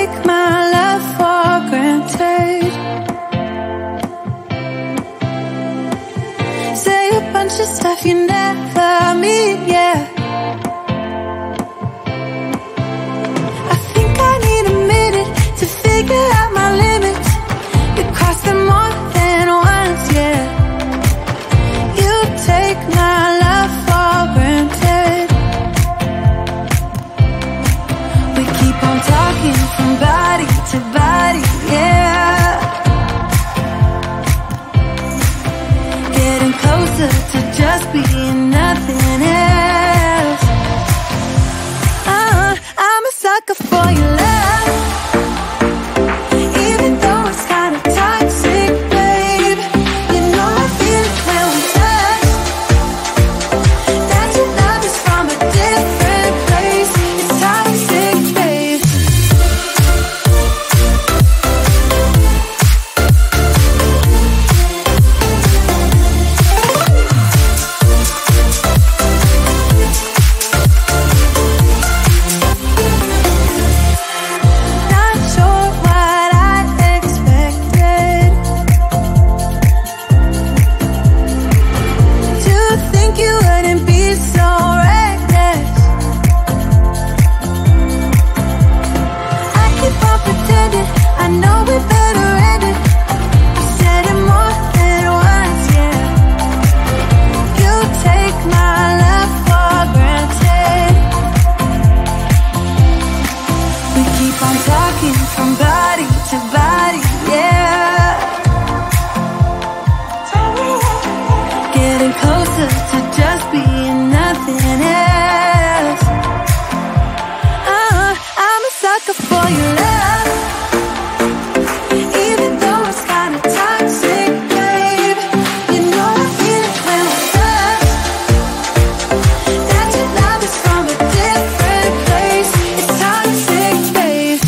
take my love for granted. Say a bunch of stuff you never mean, yeah. I think I need a minute to figure out my limits. You cross them more than once, yeah. You take my love for granted. We keep on talking from body to body, yeah. Getting closer to just being nothing else. I'm a sucker for your love, even though it's kind of toxic, babe. You know I feel it when we touch, that your love is from a different place. It's toxic, babe. Not sure what I expected. To think you wouldn't be so reckless. I keep on pretending I know we better end it. I said it more than once, yeah. You take my love for granted. We keep on talking from body to body, yeah. Getting closer to just being nothing else. I'm a sucker for your love, even though it's kind of toxic, babe. You know I feel it when we touch, that your love is from a different place. It's toxic, babe.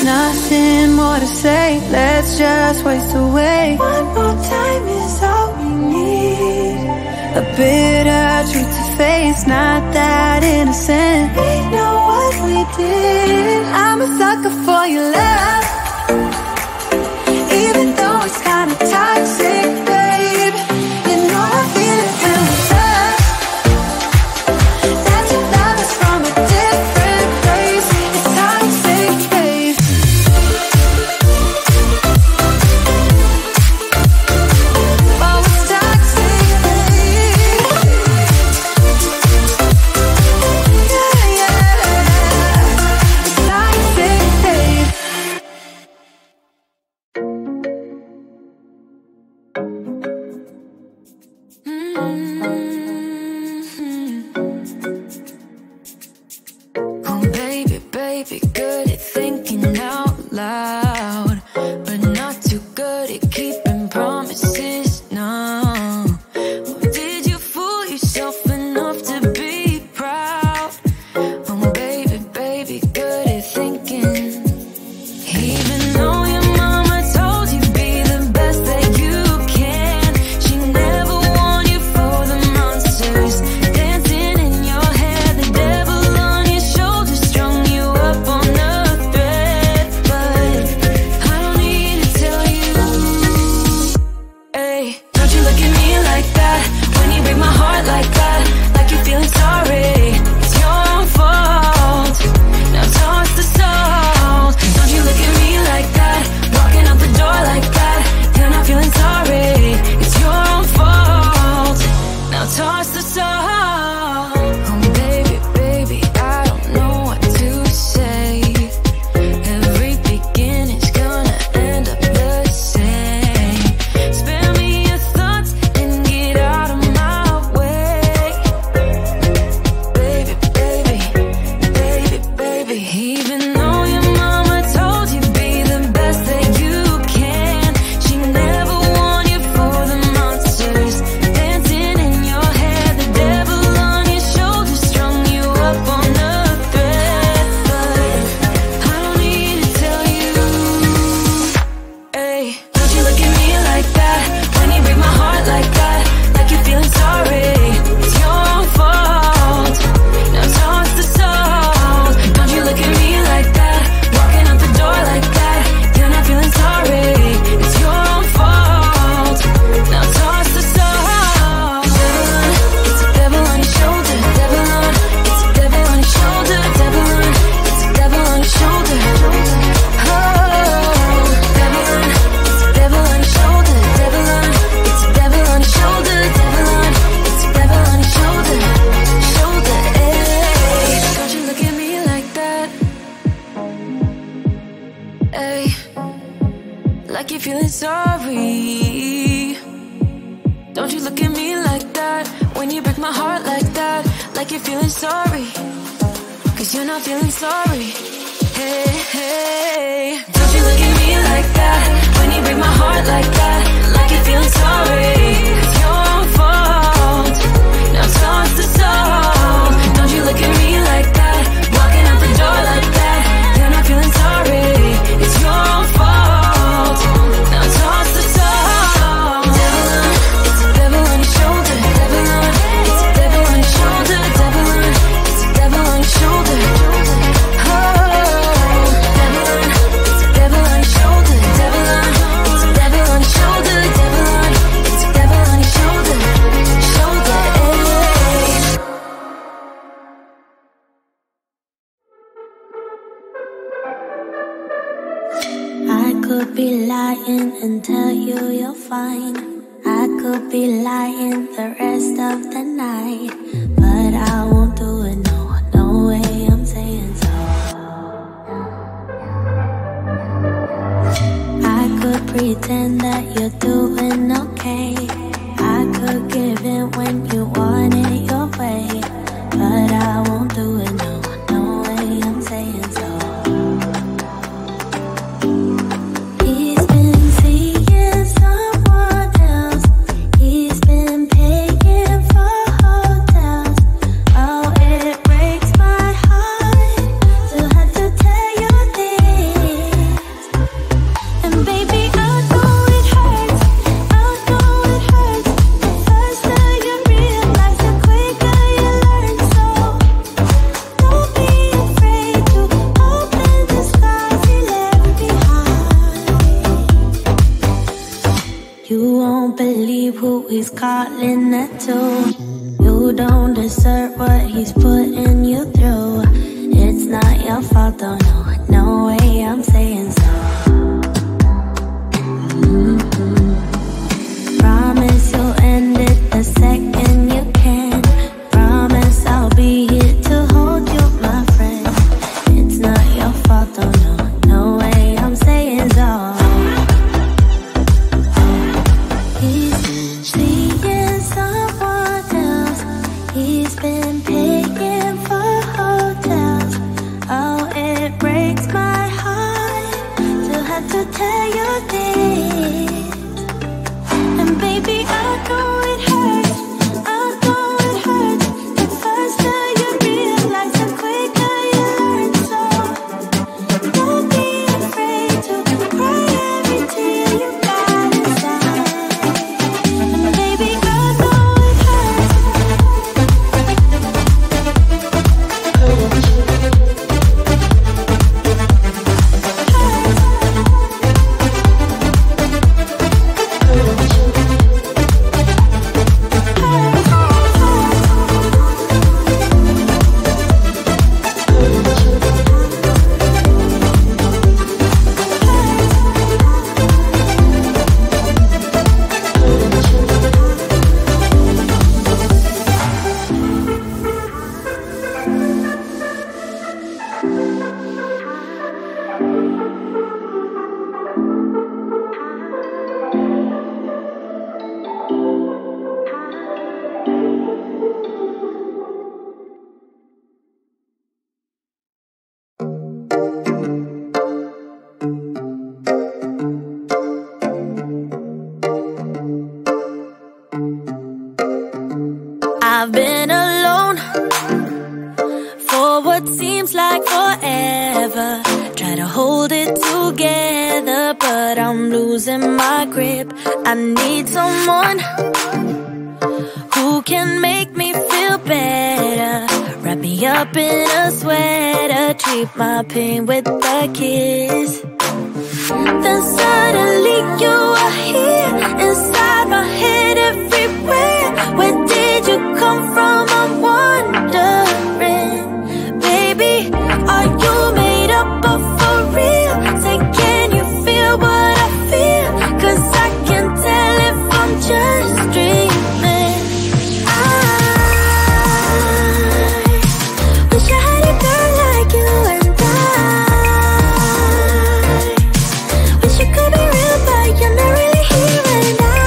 Nothing more to say, let's just waste away. One more time is all we need. A bitter truth to face, not that innocent. We know what we did. I'm a sucker for your love, even though it's kind of toxic, babe. You know I feel it when we touch, that your love is from a different place. It's toxic, babe. Oh, it's toxic, babe. Yeah, yeah. It's toxic, babe. at me like that? When you break my heart like that, like you're feeling sorry, 'cause you're not feeling sorry. Hey, hey, don't you look at me like that? When you break my heart like that, like you're feeling sorry. It's your own fault. Now toss the soul. Don't you look at me like that? Walking out the door like that. You're not feeling sorry. It's your own fault. Now toss the soul. Devil on, it's a devil on your shoulder. Devil on, it's a devil on your shoulder. Devil on, it's a devil on your shoulder. Could be lying and tell you you're fine. I could be lying the rest of the night, but I won't do it, no, no way I'm saying so. I could pretend that you're doing okay. I could give in when you want it your way, but I won't do it, no, no way I'm saying so. He's calling that too. You don't deserve what he's putting you through. It's not your fault though, no, no way I'm saying so. Promise you'll end it the second you can. Promise I'll be here to hold you, my friend. It's not your fault though, no, no way I'm saying so. Tell you this, and baby I know it hurts, I know it hurts. The faster you realize, the quicker you learn. So don't be afraid to cry every tear you got inside, and baby I know it hurts. I've been alone for what seems like forever. Try to hold it together, but I'm losing my grip. I need someone who can make me feel better. Wrap me up in a sweater, treat my pain with a kiss. Then suddenly you are here, inside my head, everywhere. Where did you come from? I'm wondering, baby, are you made up of for real? Say, can you feel what I feel? 'Cause I can tell if I'm just dreaming. I wish I had a girl like you, and I wish you could be real, but you're not really here. And I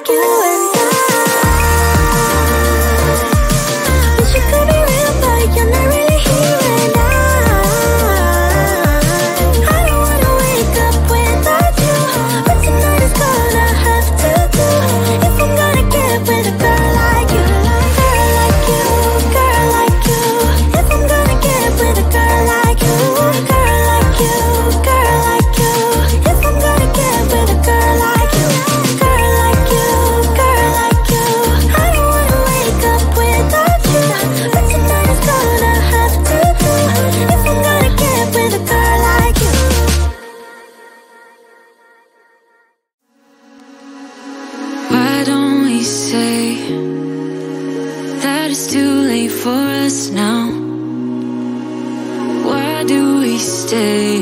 like you and I. Wish you could be real, but you're not really here and I don't wanna wake up without you. But tonight is gonna have to do if I'm gonna get with a girl like you. Girl like you, girl like you. If I'm gonna get with a girl like you. Girl like you, girl like you. If I'm gonna get with a girl like you. Girl like you, girl like you. I don't wanna wake up without you. But tonight is gonna have to do if I'm gonna get with a girl like you. Why don't we say that it's too late for us now? Why do we stay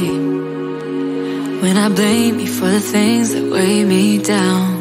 when I blame you for the things that weigh me down?